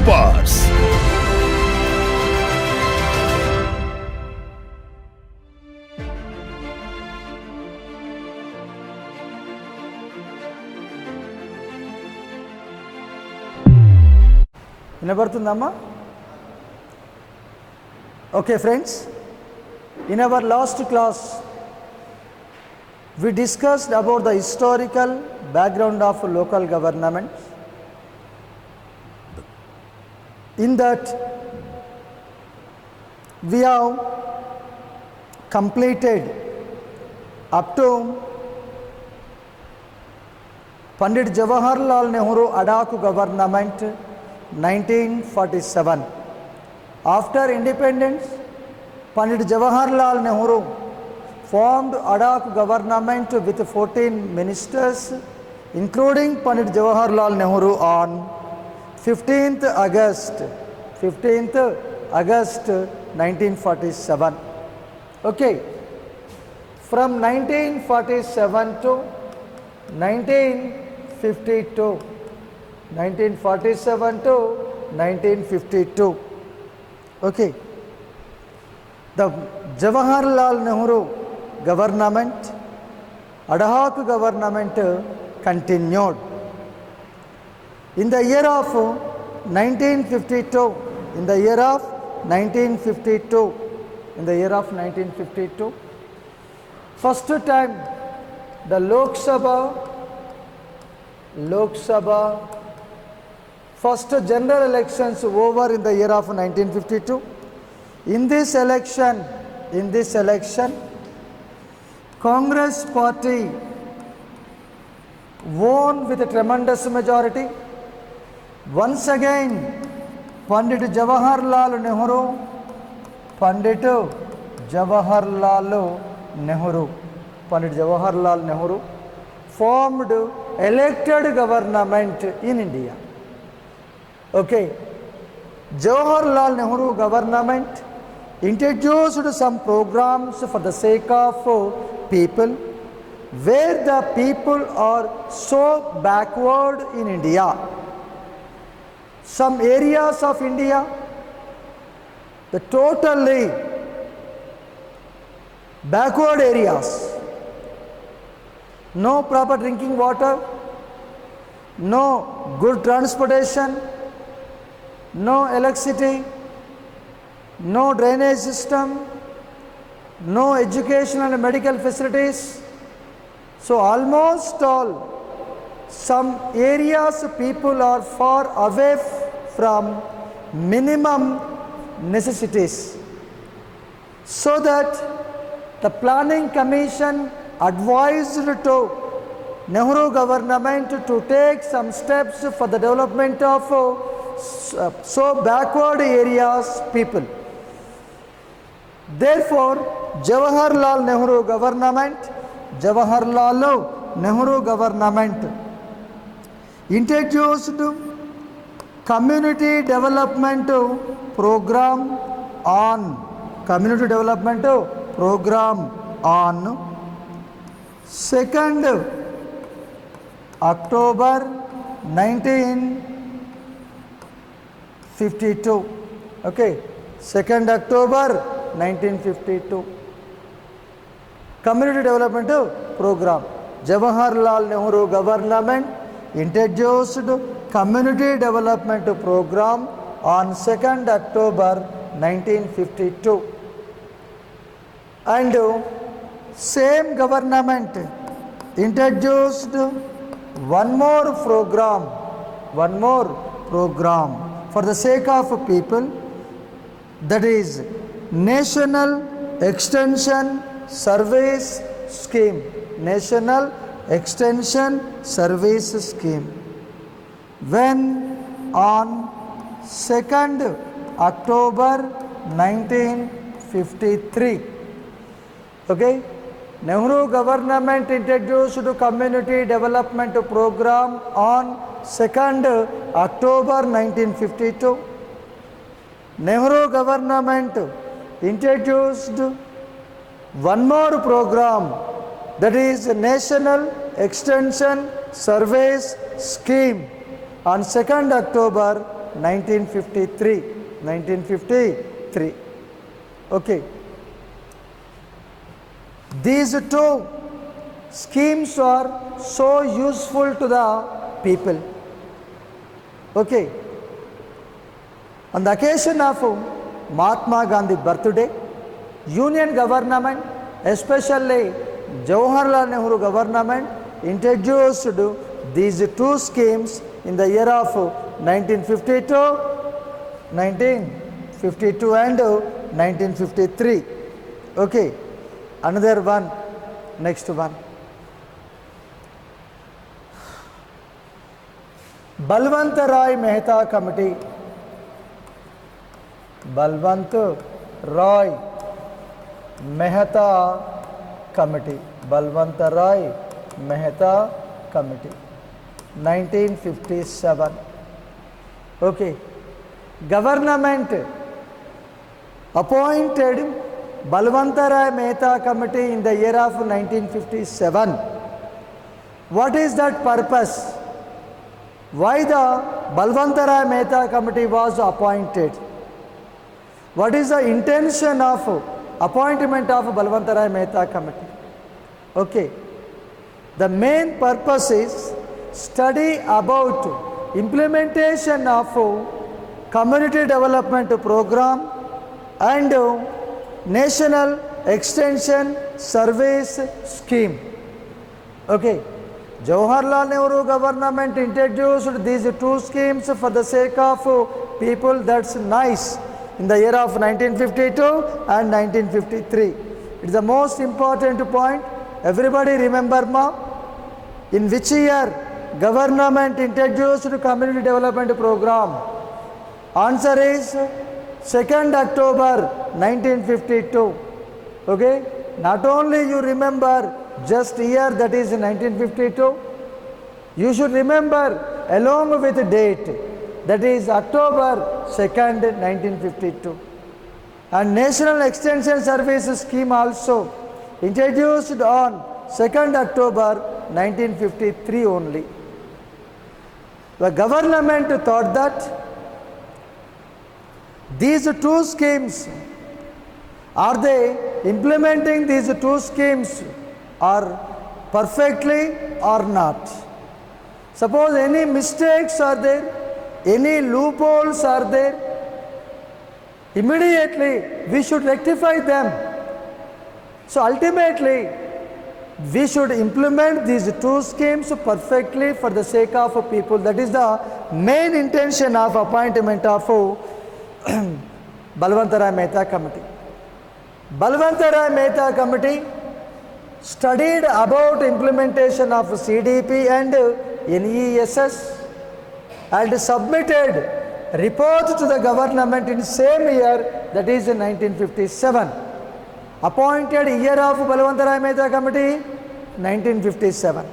Supers. వినబడుతుందమ్మా? Okay friends, in our last class we discussed about the historical background of local government. In that we have completed up to Pandit Jawaharlal Nehru ad hoc government 1947. After independence, Pandit Jawaharlal Nehru formed ad hoc government with 14 ministers, including Pandit Jawaharlal Nehru on 15th August 1947. Okay, from 1947 to 1952. 1947 to 1952. Okay, the Jawaharlal Nehru government, ad hoc government continued. In the year of 1952, in the year of 1952, first time the Lok Sabha first general elections over in the year of 1952. In this election, Congress party won with a tremendous majority. Once again, Pandit Jawaharlal Nehru formed elected government in India. Okay, Jawaharlal Nehru government introduced some programs for the sake of people, where the people are so backward in India. Some areas of India, the totally backward areas, no proper drinking water, no good transportation, no electricity, no drainage system, no educational and medical facilities. So almost all, some areas people are far away from minimum necessities. So that the planning commission advised to Nehru government to take some steps for the development of so backward areas people. Therefore, Jawaharlal Nehru government introduced community development program on 2nd October 1952. Okay, 2nd October 1952. Community development program. Jawaharlal Nehru government introduced community development program on 2nd October 1952. And same government introduced one more program for the sake of people, that is National Extension Service Scheme. National Extension Service Scheme. When on 2nd October 1953. Okay, Nehru government introduced community development program on 2nd October 1952. Nehru government introduced one more program, that is National Extension Service Scheme, on 2nd October 1953. Okay. These two schemes are so useful to the people. Okay. On the occasion of Mahatma Gandhi birthday, Union government, especially Jawaharlal Nehru government, introduced these two schemes in the year of 1952 and 1953. Okay. Another one, next one. Balwant Rai Mehta Committee. Balwant Rai Mehta Committee. Balwant Rai Mehta Committee. 1957. Okay. Government appointed Balwant Rai Mehta Committee in the year of 1957. What is that purpose? Why the Balwant Rai Mehta Committee was appointed? What is the intention of appointment of Balwant Rai Mehta Committee? Okay. The main purpose is study about implementation of community development program and National Extension Service Scheme. Okay. Jawaharlal Nehru government introduced these two schemes for the sake of people. That's nice. In the year of 1952 and 1953. It's the most important point. Everybody remember ma? In which year government introduced community development program? Answer is 2nd October 1952. Okay. Not only you remember just year, that is 1952. You should remember along with the date, that is October 2nd 1952. And National Extension Service Scheme also introduced on 2nd October 1953 only. The government thought that these two schemes, are they implementing these two schemes are perfectly or not? Suppose any mistakes are there, any loopholes are there, immediately we should rectify them. So ultimately we should implement these two schemes perfectly for the sake of people. That is the main intention of appointment of Balwant Rai Mehta Committee. Balwant Rai Mehta Committee studied about implementation of CDP and NESS and submitted report to the government in same year, that is in 1957. Appointed year of Balwant Rai Mehta Committee 1957.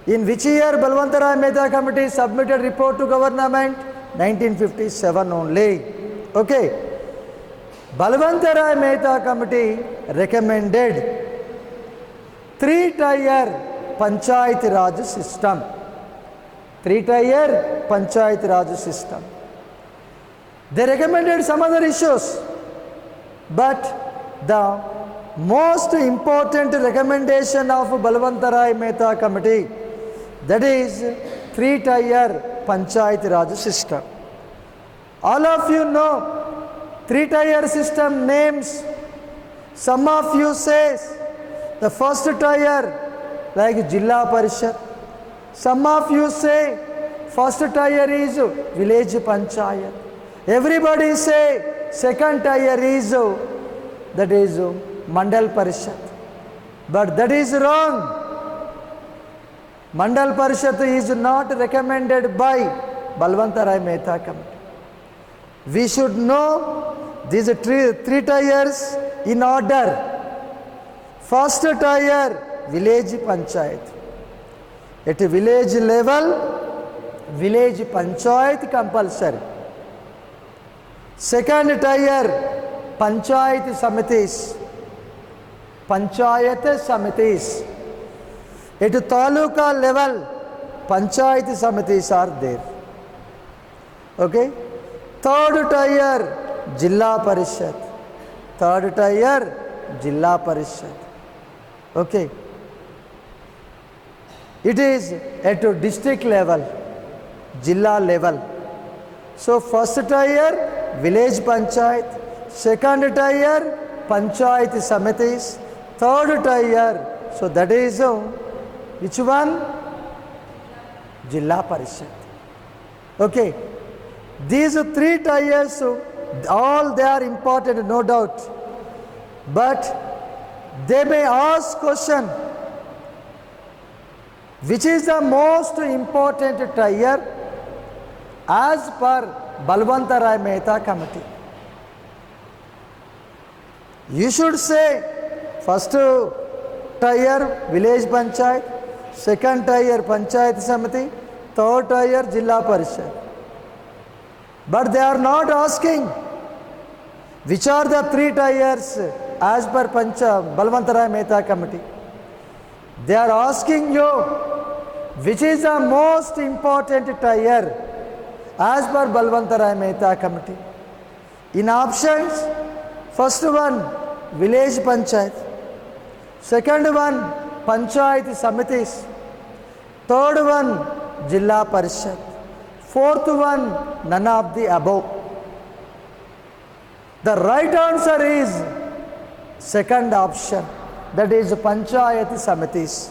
In which year Balwant Rai Mehta Committee submitted report to government? 1957 only. Okay. Balwant Rai Mehta Committee recommended 3-tier Panchayat Raj system. 3-tier Panchayat Raj system. They recommended some other issues, but the most important recommendation of Balwant Rai Mehta Committee, that is 3-tier Panchayat Raj system. All of you know 3-tier system names. Some of you says the first tier like Jilla Parishad. Some of you say first tier is village Panchayat. Everybody say second tier is that is Mandal Parishad. But that is wrong. Mandal Parishad is not recommended by Balwant Rai Mehta Committee. We should know these three tiers in order. First tier, village Panchayat. At village level, village Panchayat compulsory. Second tier, Panchayat Samitis. Panchayat Samitis. At taluka level, Panchayat Samitis are there. Okay. Third tier, Jilla Parishad. Third tier, Jilla Parishad. Okay. It is at a district level, Jilla level. So first tier, village panchayat. Second tier, panchayat samitis. Third tier, so that is which one? Jilla Parishad. Okay. These three tiers, all they are important, no doubt. But they may ask question, which is the most important tier as per Balwanta Rai Mehta committee? You should say first tier village panchayat, second tier panchayat samiti, third tier Jilla Parishad. But they are not asking which are the three tiers as per Balwanta Rai Mehta committee. They are asking you which is the most important tier as per Balwanta Rai Mehta committee. In options, first one village panchayat, second one panchayat samitis, third one Jilla Parishad, fourth one none of the above. The right answer is second option, that is panchayat samitis.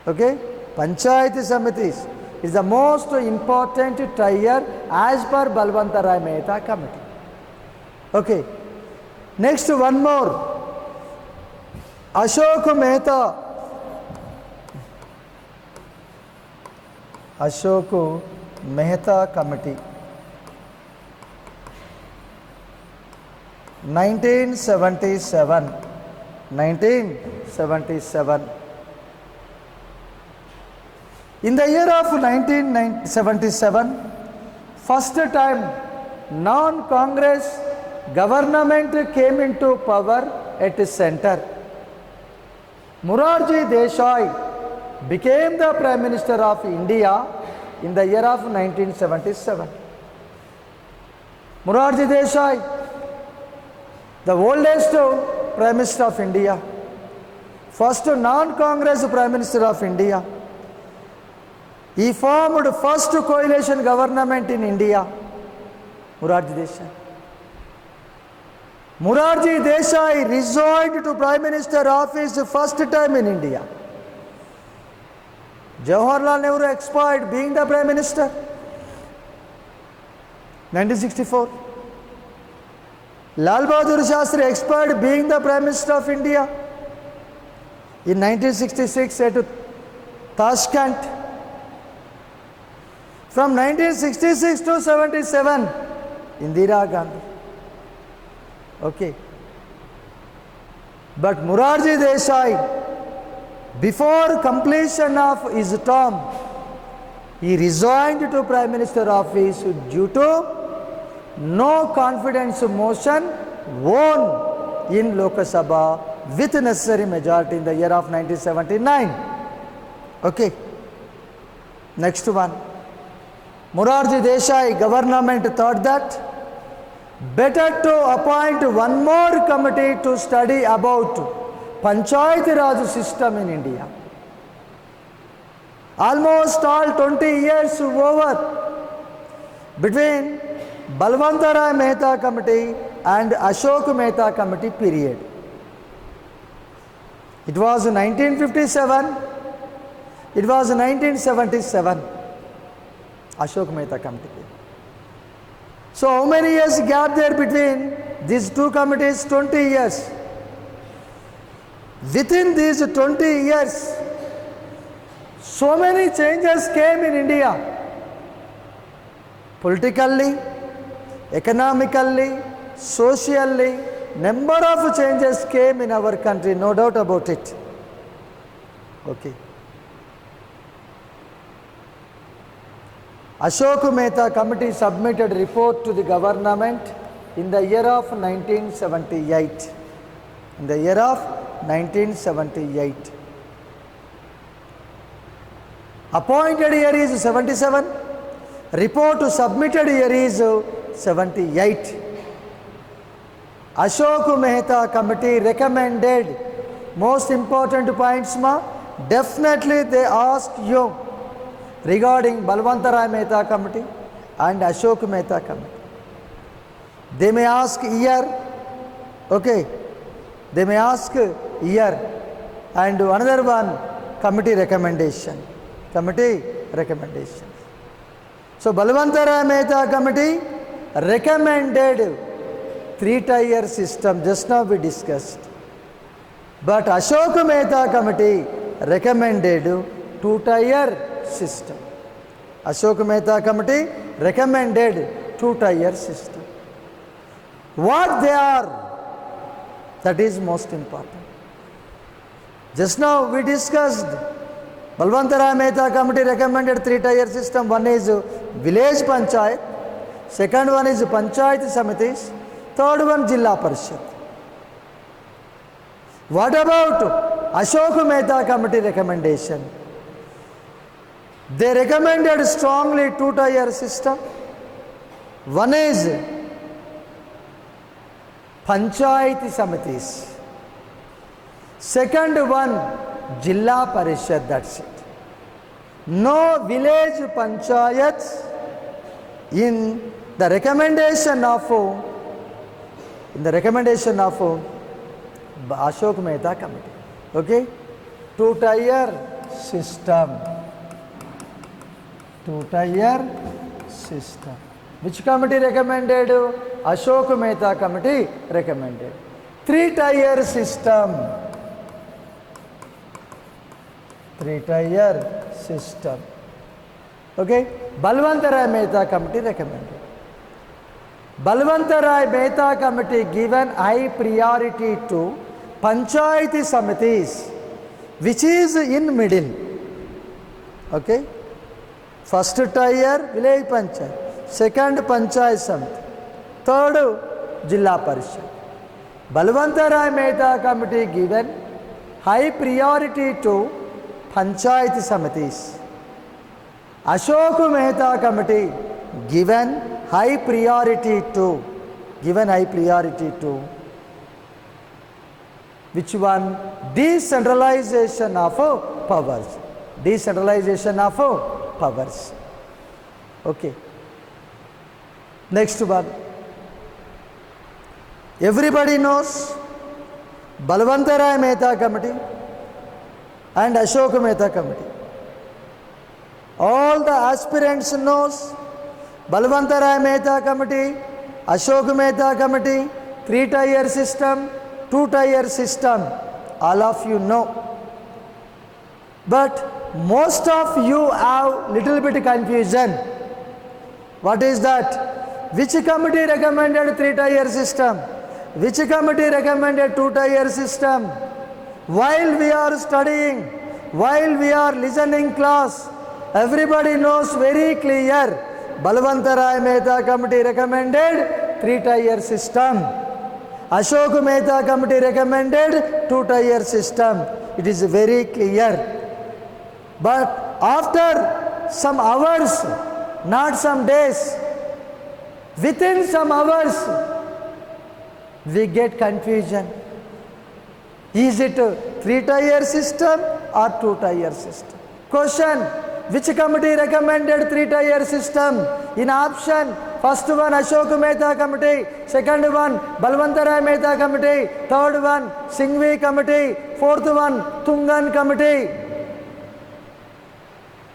Okay, panchayat samitis is the most important tier as per Balwanta Rai Mehta committee. Okay, next one more, Ashok Mehta. Ashok Mehta committee, 1977. 1977. In the year of 1977, first time non-Congress government came into power at the center. Morarji Desai became the Prime Minister of India in the year of 1977. Morarji Desai, the oldest Prime Minister of India, first non-Congress Prime Minister of India. He formed first coalition government in India, Morarji Desai. Morarji Desai resigned to Prime Minister office first time in India. Jawaharlal Nehru expired being the Prime Minister, 1964. Lal Bahadur Shastri expired being the Prime Minister of India in 1966 at Tashkent. From 1966 to 77, Indira Gandhi. Okay. But Morarji Desai, before completion of his term, he resigned to Prime Minister office due to no confidence motion won in Lok Sabha with necessary majority in the year of 1979. Okay. Next one. Morarji Desai government thought that better to appoint one more committee to study about Panchayat Raj system in India. Almost all 20 years over between Balwanta Rai Mehta committee and Ashok Mehta committee period. It was 1957, it was 1977, Ashok Mehta committee. So how many years gap there between these two committees? 20 years. Within these 20 years, so many changes came in India. Politically, economically, socially, number of changes came in our country, no doubt about it. Okay. Ashok Mehta committee submitted report to the government in the year of 1978. In the year of 1978. Appointed year is 77, Report submitted here is 78. Ashok Mehta committee recommended, most important points ma, definitely they ask you regarding Balwantarai Mehta committee and Ashok Mehta committee. They may ask year, okay, they may ask year, and another one, committee recommendation. So Balwantarai Mehta committee recommended 3-tier system, just now we discussed. But Ashok Mehta committee recommended 2-tier system. Ashok Mehta committee recommended 2-tier system. What they are, that is most important. Just now we discussed, Balwantarai Mehta committee recommended 3-tier system. One is village panchayat, second one is panchayat samitis, third one Jilla Parishad. What about Ashok Mehta committee recommendation? They recommended strongly 2-tier system. One is panchayat samitis. Second one, Jilla Parishad, that's it. No village panchayats in the recommendation of Ashok Mehta committee. Okay? 2-tier system. 2-tier system. Which committee recommended? Ashok Mehta committee recommended. 3-tier system. 3-tier system. Okay? Balwantarai Mehta committee recommended. Balwantarai Mehta committee given high priority to panchayat samitis, which is in middle. Okay? First tier village panchayat, second panchayat samiti, third Jilla Parishad. Balwantarai Mehta committee given high priority to panchayat samitis. Ashok Mehta committee given high priority to which one? Decentralization of powers. Decentralization of powers. Okay. Next one. Everybody knows Balwantarai Mehta committee and Ashok Mehta committee. All the aspirants knows Balwantarai Mehta committee, Ashok Mehta committee, 3-tier system, 2-tier system. All of you know. But most of you have little bit confusion. What is that? Which committee recommended 3-tier system? Which committee recommended 2-tier system? While we are studying, while we are listening class, everybody knows very clear. Balwantarai Mehta committee recommended 3-tier system. Ashok Mehta committee recommended 2-tier system. It is very clear. But after some hours, not some days, within some hours, we get confusion. Is it a 3-tier system or 2-tier system? Question: which committee recommended 3-tier system? In option, first one Ashok Mehta committee, second one Balwantarai Mehta committee, third one Singhvi committee, fourth one Tungan committee.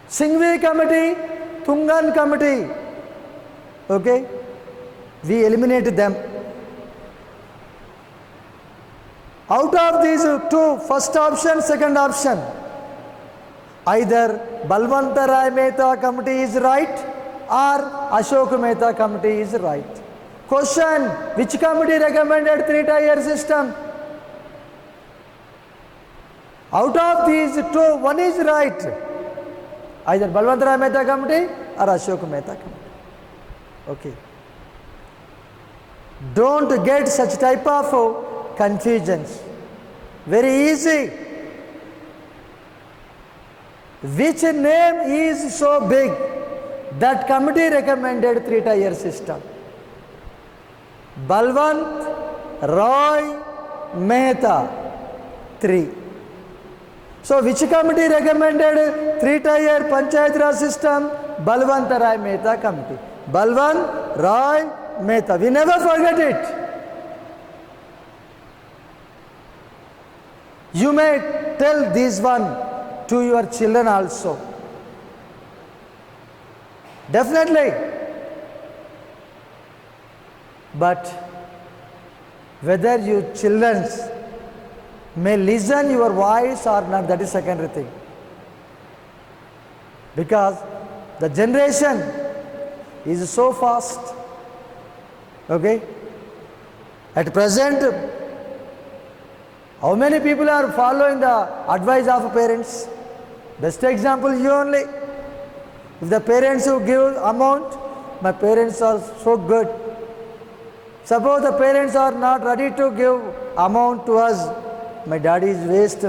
Singhvi committee, Tungan committee. Okay? We eliminate them. Out of these two, first option, second option, either Balwantarai Mehta committee is right or Ashok Mehta committee is right. Question: which committee recommended 3-tier system? Out of these two, one is right. Either Balwantarai Mehta committee or Ashok Mehta committee. Okay. Don't get such type of confusions. Very easy. Which name is so big? That committee recommended three-tier system. Balwant Roy Mehta, 3. So which committee recommended three-tier Panchayat Raj system? Balwant Roy Mehta committee. Balwant Roy Mehta. We never forget it. You may tell this one to your children also. Definitely. But whether you children may listen your voice or not, that is secondary thing. Because the generation is so fast. Okay? At present, how many people are following the advice of parents? Best example, you only. If the parents who give amount, my parents are so good. Suppose the parents are not ready to give amount to us, my daddy is waste.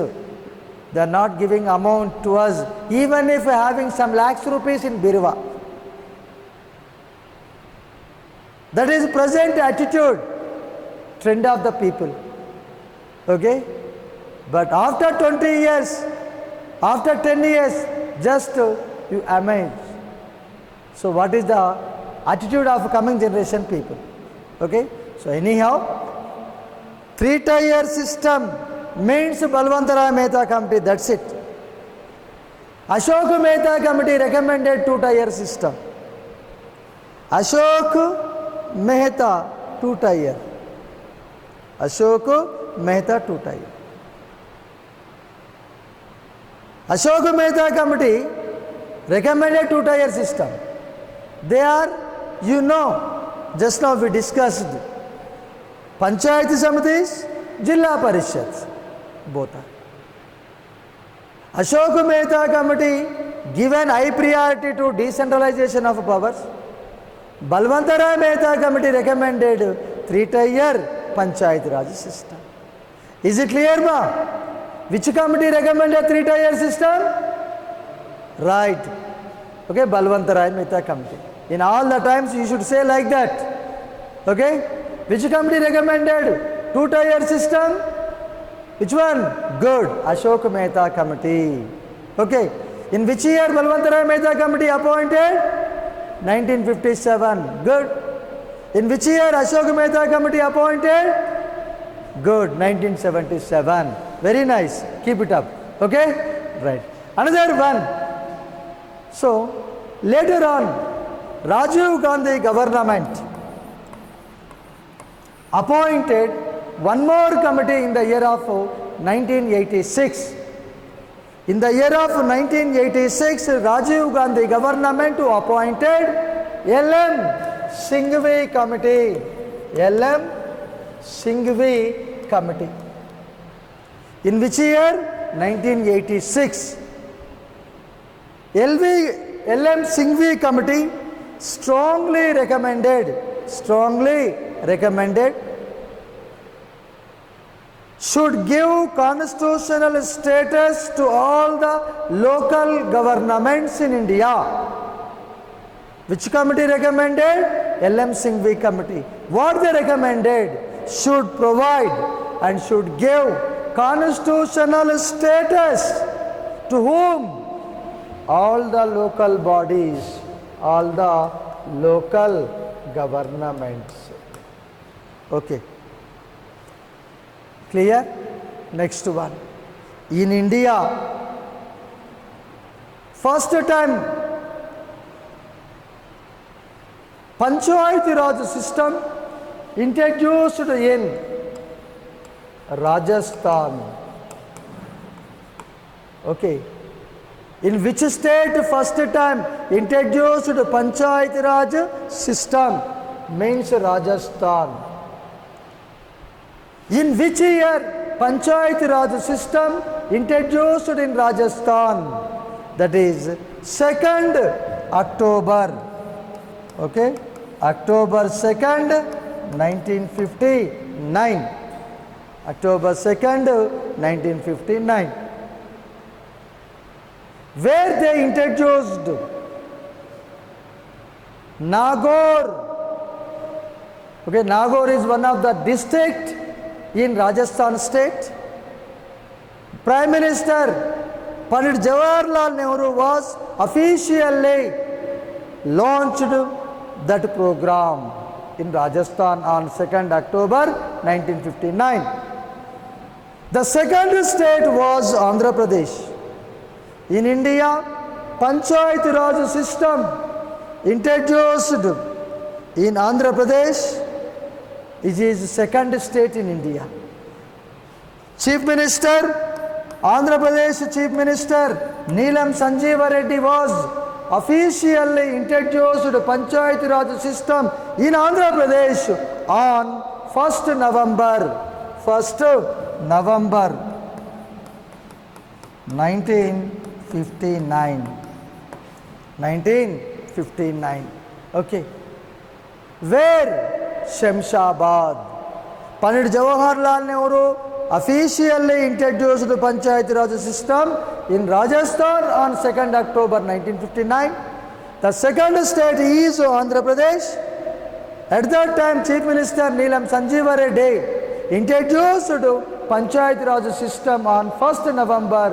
They are not giving amount to us, even if having some lakhs rupees in Birva. That is present attitude, trend of the people. Okay? But after 20 years, after 10 years, just you amaze. So what is the attitude of coming generation people? Okay? So anyhow, three-tier system means Balwant Roy Mehta committee, that's it. Ashok Mehta committee recommended two-tier system. Ashok Mehta, two-tier. Ashok Mehta, two-tier. Ashok Mehta committee recommended two-tier system. They are, you know, just now we discussed Panchayat Samitis, Jilla Parishads, both are. Ashok Mehta committee given high priority to decentralization of powers. Balwant Roy Mehta committee recommended three-tier Panchayat Raj system. Is it clear, ma? Which committee recommended three-tier system? Right. Okay, Balwant Roy Mehta committee. In all the times you should say like that. Okay? Which committee recommended two-tier system? Which one? Good. Ashok Mehta committee. Okay. In which year Balwant Roy Mehta committee appointed? 1957. Good. In which year Ashok Mehta committee appointed? Good. 1977. Very nice. Keep it up. Okay? Right. Another one. So, later on, Rajiv Gandhi government appointed one more committee in the year of 1986. In the year of 1986, Rajiv Gandhi government appointed L.M. Singhvi committee. L.M. Singhvi committee. In which year? 1986. L.M. Singhvi committee strongly recommended should give constitutional status to all the local governments in India. Which committee recommended? L.M. Singhvi committee. What they recommended? Should provide and should give constitutional status to whom? All the local bodies, all the local governments. Okay. Clear? Next one. In India, first time Panchayat Raj system introduced in Rajasthan. Okay. In which state first time introduced Panchayat Raj system? Means Rajasthan. In which year Panchayat Raj system introduced in Rajasthan? That is 2nd October. Okay? October 2nd, 1959. October 2nd, 1959. Where they introduced Nagaur. Okay, Nagaur is one of the district in Rajasthan state. Prime Minister Pandit Jawaharlal Nehru was officially launched that program in Rajasthan on 2nd October 1959. The second state was Andhra Pradesh. In India, Panchayat Raj system introduced in Andhra Pradesh. It is the second state in India. Chief Minister, Andhra Pradesh Chief Minister Neelam Sanjeeva Reddy was officially introduced Panchayat Raj system in Andhra Pradesh on 1st November 1959. Okay. Where? Shamshabad. Pandit Jawaharlal Nehru officially introduced the Panchayat Raj system in Rajasthan on 2nd October 1959. The second state is Andhra Pradesh. At that time, Chief Minister Neelam Sanjeeva Reddy introduced the Panchayat Raj system on 1st November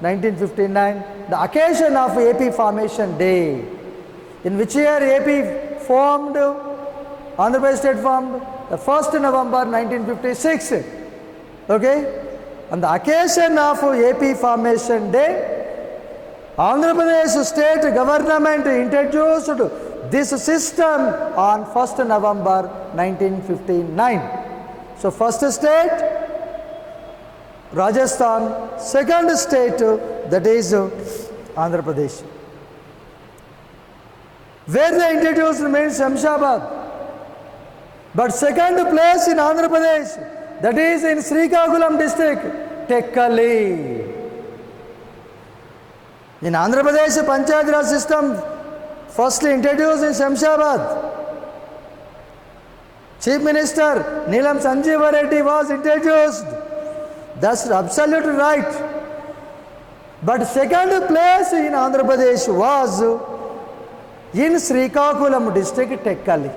1959, the occasion of AP Formation Day. In which year AP formed, Andhra Pradesh state formed? The 1st November 1956. Okay? On the occasion of AP Formation Day, Andhra Pradesh state government introduced this system on 1st November 1959. So first state, Rajasthan, second state, that is Andhra Pradesh. Where they introduced means Shamshabad. But second place in Andhra Pradesh, that is in Srikakulam district, Tekkali. In Andhra Pradesh, Panchayat Raj system firstly introduced in Shamshabad. Chief Minister Neelam Sanjeeva Reddy was introduced. That's absolutely right. But second place in Andhra Pradesh was in Srikakulam district, Tekkali.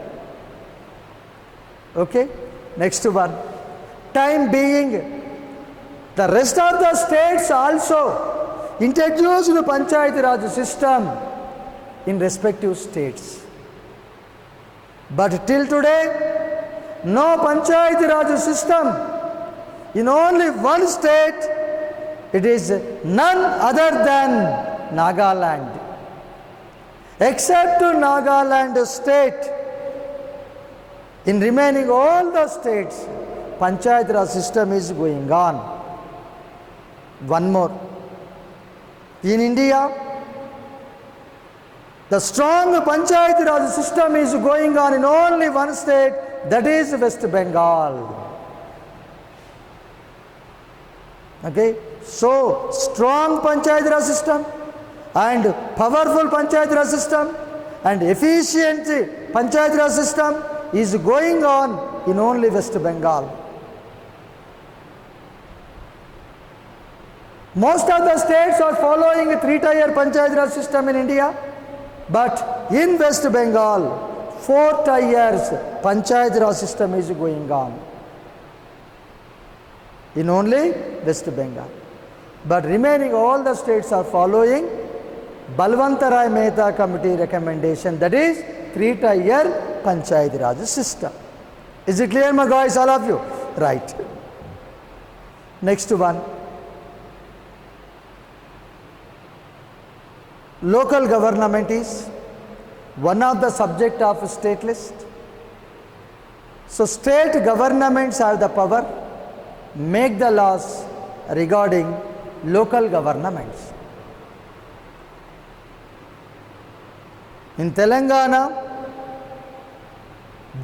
Okay, next one. Time being, the rest of the states also introduced the Panchayat Raj system in respective states. But till today, no Panchayat Raj system in only one state. It is none other than Nagaland. Except Nagaland state, in remaining all the states, Panchayat Raj system is going on. One more. In India, the strong Panchayat Raj system is going on in only one state, that is West Bengal. Okay, so strong Panchayat Raj system and powerful Panchayat Raj system and efficient Panchayat Raj system is going on in only West Bengal. Most of the states are following a three-tier Panchayat Raj system in India, but in West Bengal, 4 tiers Panchayat Raj system is going on in only West Bengal. But remaining all the states are following Balwantarai Mehta committee recommendation, that is 3-tier Panchayat Raj system. Is it clear, my guys, all of you? Right. Next one. Local government is one of the subject of state list. So state governments have the power make the laws regarding local governments. In Telangana,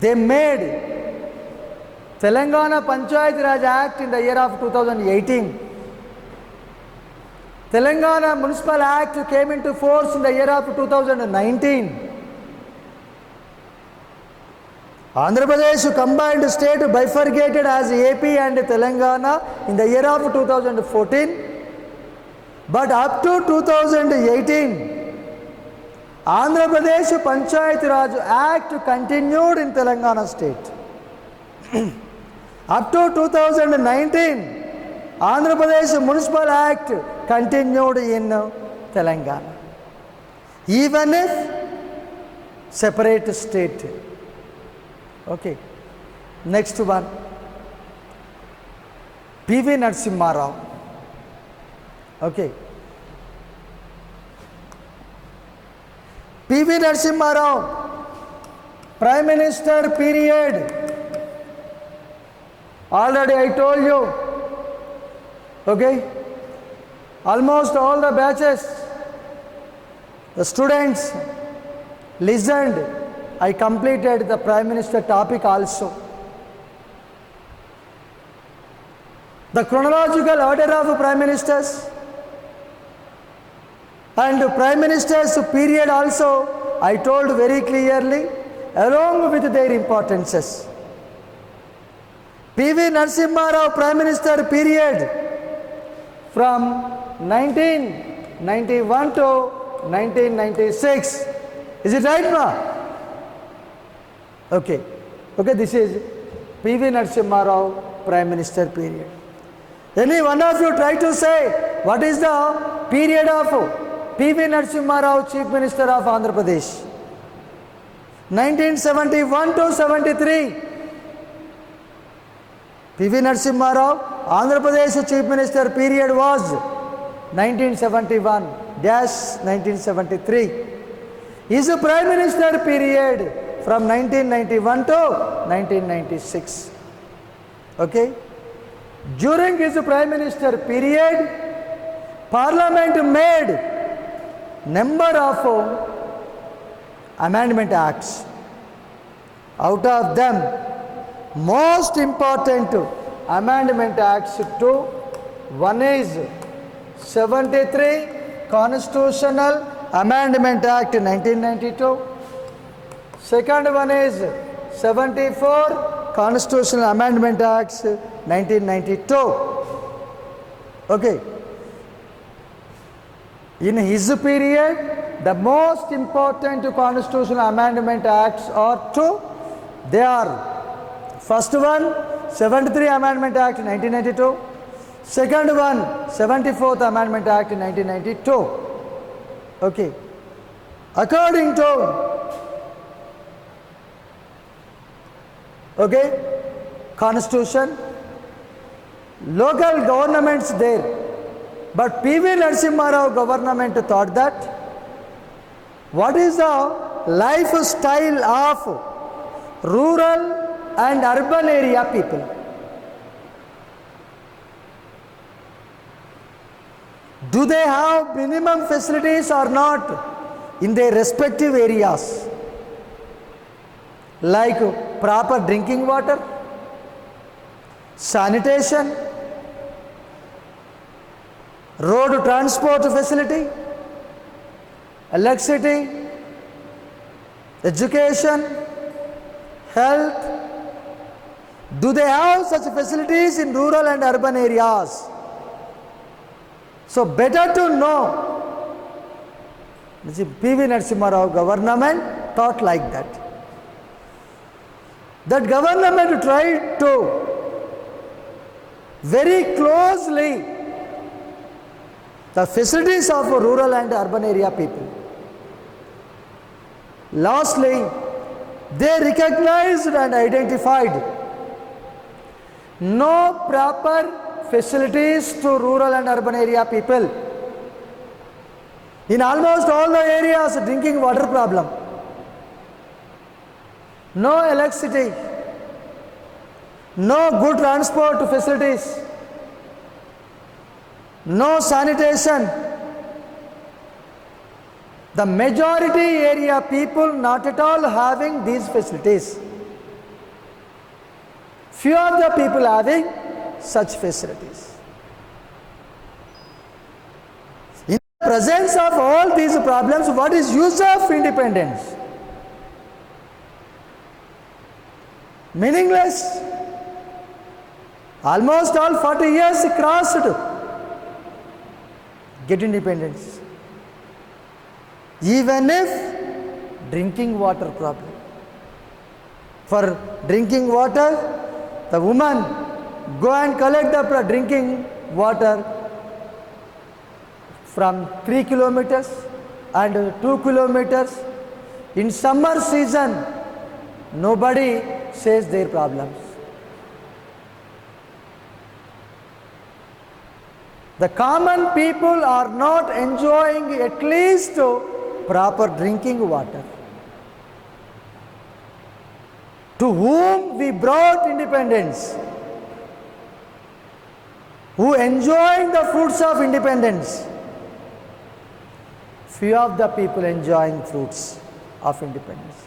they made Telangana Panchayat Raj Act in the year of 2018. Telangana Municipal Act came into force in the year of 2019. Andhra Pradesh combined state bifurcated as AP and Telangana in the year of 2014. But up to 2018, Andhra Pradesh Panchayat Raj Act continued in Telangana state. Up to 2019, Andhra Pradesh Municipal Act continued in Telangana. Even if separate state. Okay. Next one. P.V. Narasimha Rao. Okay. P.V. Narasimha Rao, Prime Minister period. Already I told you. Okay. Almost all the batches, the students listened. I completed the Prime Minister topic also. The chronological order of Prime Ministers and Prime Minister's period also I told very clearly along with their importances. P.V. Narasimha Rao Prime Minister period from 1991 to 1996. Is it right, ma? Okay. Okay, this is P.V. Narasimha Rao Prime Minister period. Any one of you try to say what is the period of P.V. Narasimha Rao Chief Minister of Andhra Pradesh? 1971 to 73. P.V. Narasimha Rao, Andhra Pradesh Chief Minister period was 1971-1973. His Prime Minister period from 1991 to 1996. Okay? During his Prime Minister period, Parliament made number of amendment acts. Out of them, most important amendment acts to one is 73 Constitutional Amendment Act 1992. Second one is 74 Constitutional Amendment Acts 1992. Okay. In his period, the most important constitutional amendment acts are two. They are first one 73 Amendment Act 1992, second one 74th Amendment Act 1992. Okay. According to Constitution, local governments there, but P.V. Narasimha Rao government thought that what is the lifestyle of rural and urban area people? Do they have minimum facilities or not in their respective areas? Like proper drinking water, sanitation, road transport facility, electricity, education, health. Do they have such facilities in rural and urban areas? So better to know. P.V. Narasimha Rao government thought like that. That government tried to very closely the facilities of rural and urban area people. Lastly, they recognized and identified no proper facilities to rural and urban area people. In almost all the areas, drinking water problem, no electricity, no good transport facilities, no sanitation. The majority area people not at all having these facilities. Few of the people having such facilities. In the presence of all these problems, what is use of independence? Meaningless. Almost all 40 years crossed. Get independence. Even if drinking water problem. For drinking water, the woman go and collect the drinking water from 3 kilometers and 2 kilometers. In summer season, nobody says their problems. The common people are not enjoying at least proper drinking water. To whom we brought independence, who enjoying the fruits of independence. Few of the people enjoying fruits of independence.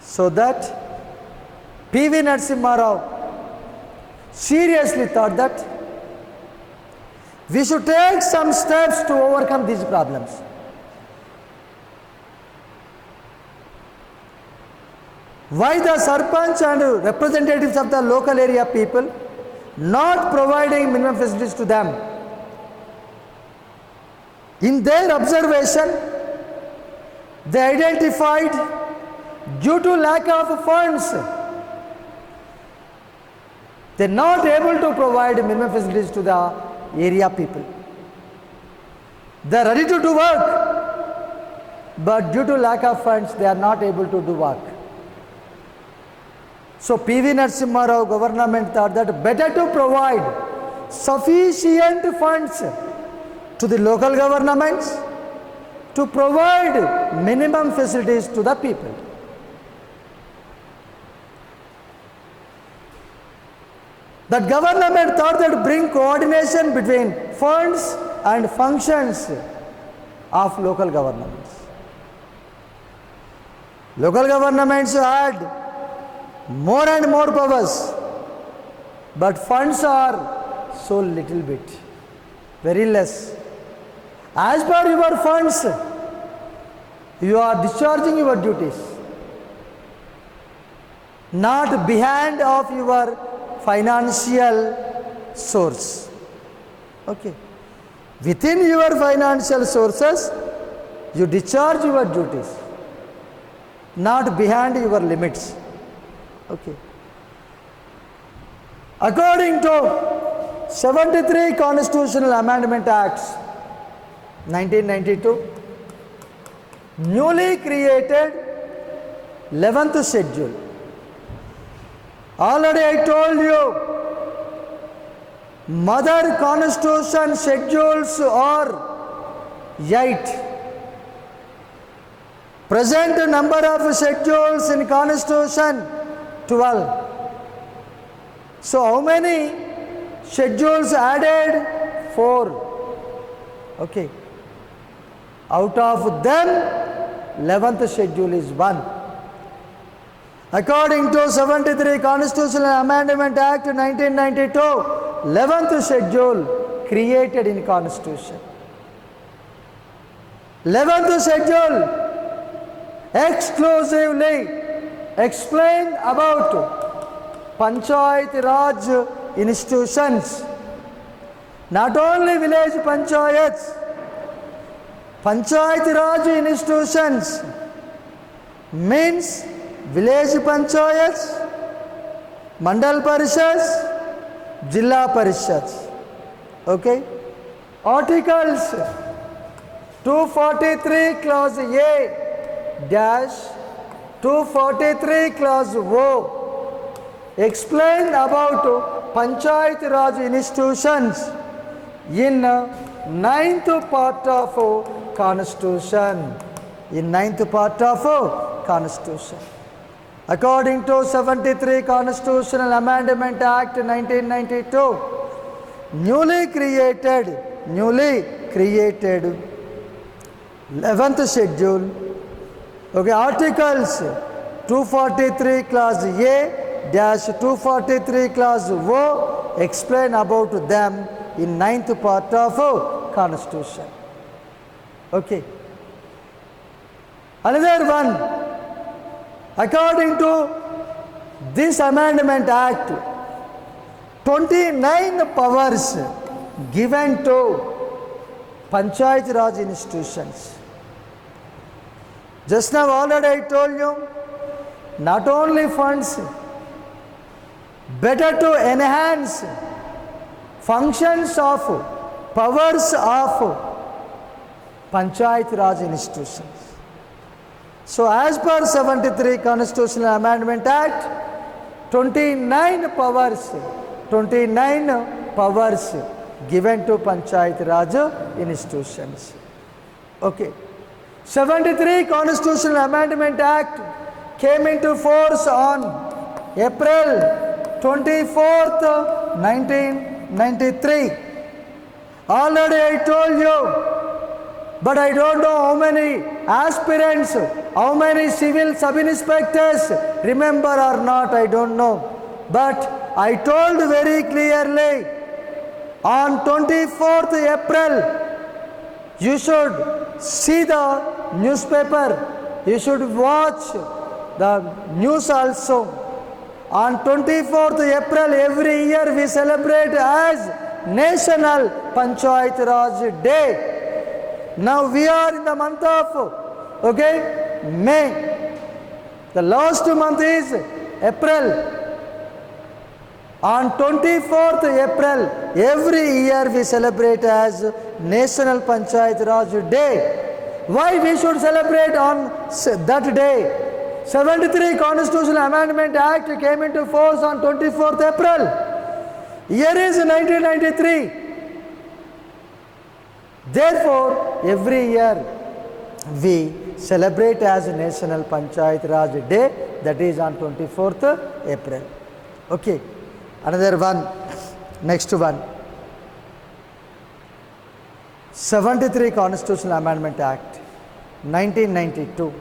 So that P.V. Narasimha Rao seriously thought that we should take some steps to overcome these problems. Why the Sarpanch and representatives of the local area people not providing minimum facilities to them? In their observation, they identified due to lack of funds, they are not able to provide minimum facilities to the area people. They are ready to do work, but due to lack of funds, they are not able to do work. So P.V. Narasimha Rao government thought that better to provide sufficient funds to the local governments to provide minimum facilities to the people. The government thought that bring coordination between funds and functions of local governments. Local governments had more and more powers, but funds are so little bit, very less. As per your funds, you are discharging your duties, not behind of your financial source. Okay. Within your financial sources, you discharge your duties, not behind your limits. Okay. According to 73 Constitutional Amendment Acts, 1992, newly created 11th schedule. Already I told you, mother constitution schedules are 8. Present number of schedules in constitution 12. So how many schedules added? 4. Okay. Out of them, 11th schedule is 1. According to 73 Constitutional Amendment Act 1992, 11th schedule created in Constitution. 11th schedule exclusively explain about Panchayat Raj institutions. Not only village panchayats, Panchayat Raj institutions means village panchayats, mandal parishads, jilla parishads. Okay? Articles 243 clause A dash 243 clause O explain about Panchayat Raj institutions in 9th part of Constitution. In 9th part of Constitution. According to 73 Constitutional Amendment Act 1992, newly created 11th schedule. Okay, articles 243 clause A dash 243 clause O explain about them in 9th part of Constitution. Okay. Another one. According to this Amendment Act, 29 powers given to Panchayat Raj institutions. Just now already I told you, not only funds, better to enhance functions of powers of Panchayat Raj institutions. So as per 73 Constitutional Amendment Act, 29 powers given to Panchayat Raj institutions. Okay. 73 Constitutional Amendment Act came into force on April 24th, 1993. Already I told you, but I don't know how many aspirants, how many civil sub-inspectors remember or not, I don't know. But I told very clearly, on 24th April, you should see the newspaper, you should watch the news also. On 24th April every year we celebrate as National Panchayat Raj Day. Now we are in the month of May. The last month is April. On 24th April every year we celebrate as National Panchayat Raj Day. Why we should celebrate on that day? 73 Constitutional Amendment Act came into force on 24th April. Year is 1993. Therefore, every year we celebrate as National Panchayat Raj Day, that is on 24th April. Okay, another one, next one. 73 Constitutional Amendment Act, 1992,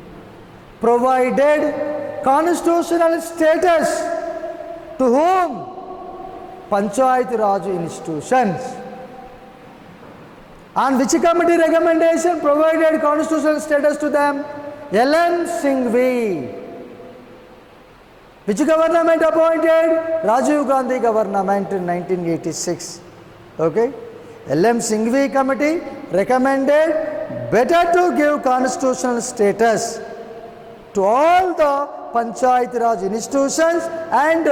provided constitutional status to whom? Panchayat Raj institutions. On which committee recommendation provided constitutional status to them? L.M. Singhvi. Which government appointed? Rajiv Gandhi government in 1986. Okay. L.M. Singhvi committee recommended better to give constitutional status to all the Panchayat Raj institutions and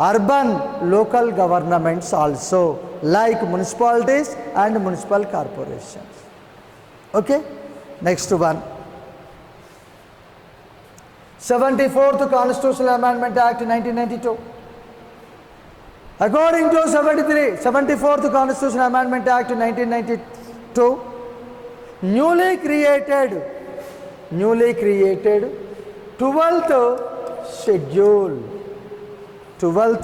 urban local governments also, like municipalities and municipal corporations. Okay, next one. 74th Constitutional Amendment Act 1992. According to 74th Constitutional Amendment Act 1992, newly created 12th schedule. 12th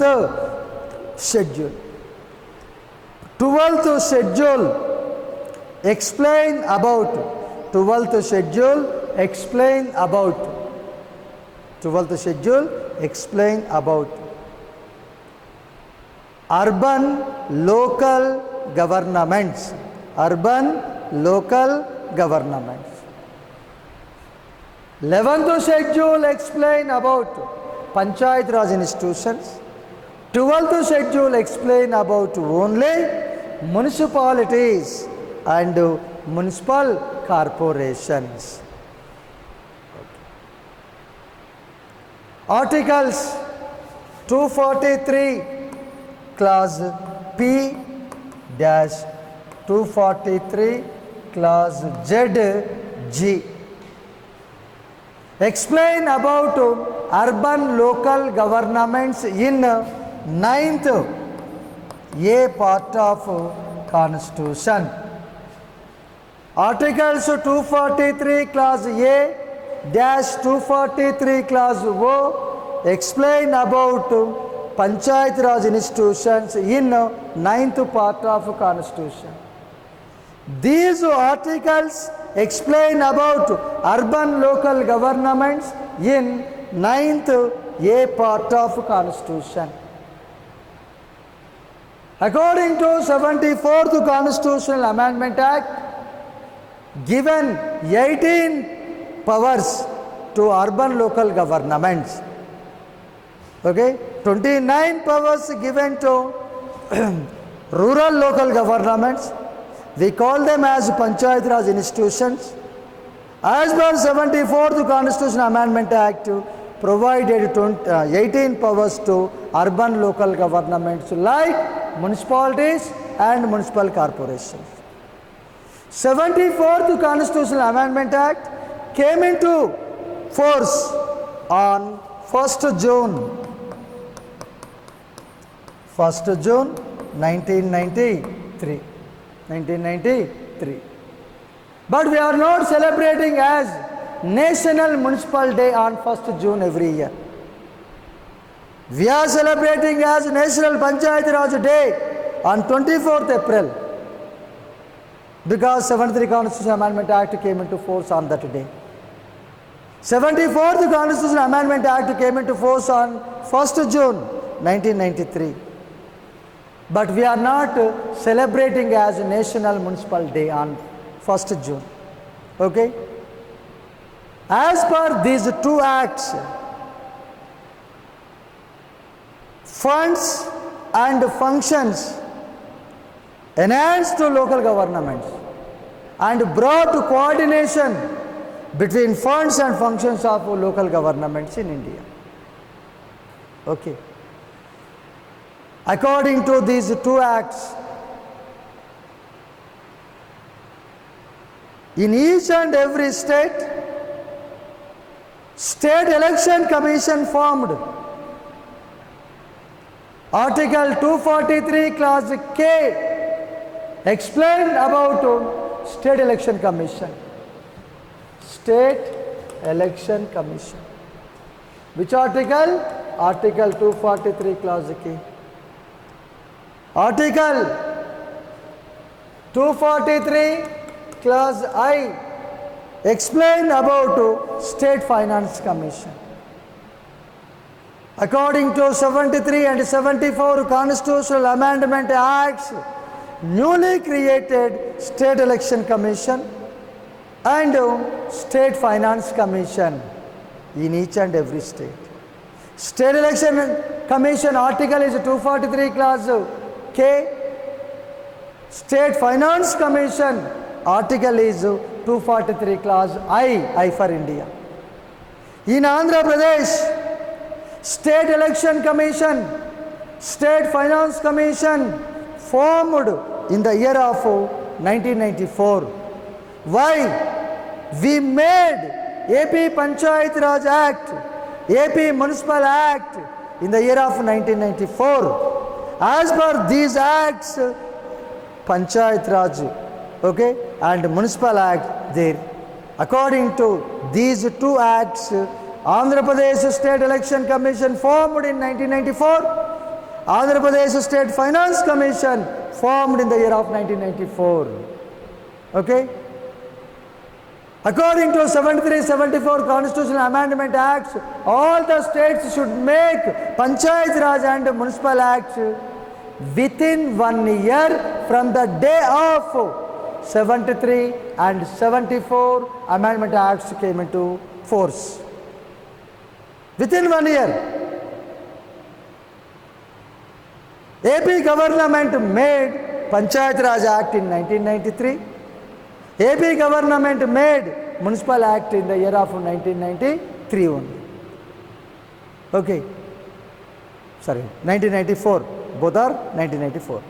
schedule explain about 12th schedule explain about urban local governments. 11th schedule explain about Panchayat Raj institutions. 12th schedule explain about only municipalities and municipal corporations. Articles 243 clause P dash 243 clause Z G explain about urban local governments in 9th A part of Constitution. Articles 243 clause A dash 243 clause O explain about Panchayat Raj institutions in 9th part of Constitution. These articles explain about urban local governments in 9th A part of Constitution. According to 74th Constitutional Amendment Act, given 18 powers to urban local governments. Okay, 29 powers given to rural local governments. We call them as Panchayat Raj institutions. As per 74th Constitutional Amendment Act provided 18 powers to urban local governments like municipalities and municipal corporations. 74th Constitutional Amendment Act came into force on 1st June 1993. But we are not celebrating as National Municipal Day on 1st June every year. We are celebrating as National Panchayat Raj Day on 24th April because 73 Constitutional Amendment Act came into force on that day. 74th Constitutional Amendment Act came into force on 1st June 1993. But we are not celebrating as National Municipal Day on 1st June. Okay? As per these two acts, funds and functions enhanced to local governments and brought coordination between funds and functions of local governments in India. Okay. According to these two acts, in each and every state, State Election Commission formed. Article 243 Clause K explained about State Election Commission. State Election Commission. Which article? Article 243 Clause K. Article 243 Clause I explained about State Finance Commission. According to 73 and 74 Constitutional Amendment Acts, newly created State Election Commission and State Finance Commission in each and every state. State Election Commission article is 243 Clause K. State Finance Commission article is 243 Clause I for India. In Andhra Pradesh, State Election Commission, State Finance Commission formed in the year of 1994. Why? We made AP Panchayat Raj Act, AP Municipal Act in the year of 1994. As per these acts, Panchayat Raj, okay, and Municipal Act there. According to these two acts, Andhra Pradesh State Election Commission formed in 1994. Andhra Pradesh State Finance Commission formed in the year of 1994. Okay? According to 73-74 Constitutional Amendment Acts, all the states should make Panchayat Raj and Municipal Acts within 1 year from the day of 73 and 74 Amendment Acts came into force. Within 1 year, AP government made Panchayat Raj Act in 1993. AP government made Municipal Act in the year of 1993 only. Okay. Sorry, 1994. Both are 1994.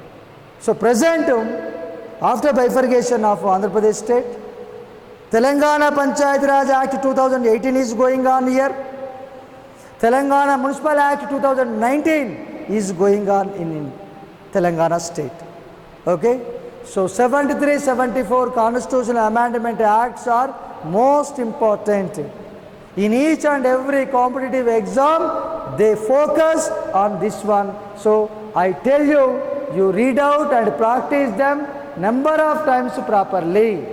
So present, after bifurcation of Andhra Pradesh state, Telangana Panchayat Raj Act 2018 is going on here. Telangana Municipal Act 2019 is going on in Telangana state. Okay? So 73-74 Constitutional Amendment Acts are most important. In each and every competitive exam, they focus on this one. So I tell you, you read out and practice them number of times properly.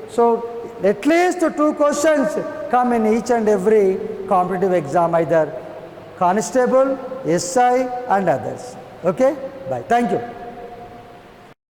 So at least 2 questions come in each and every competitive exam, either constable, SI and others. Okay? Bye. Thank you.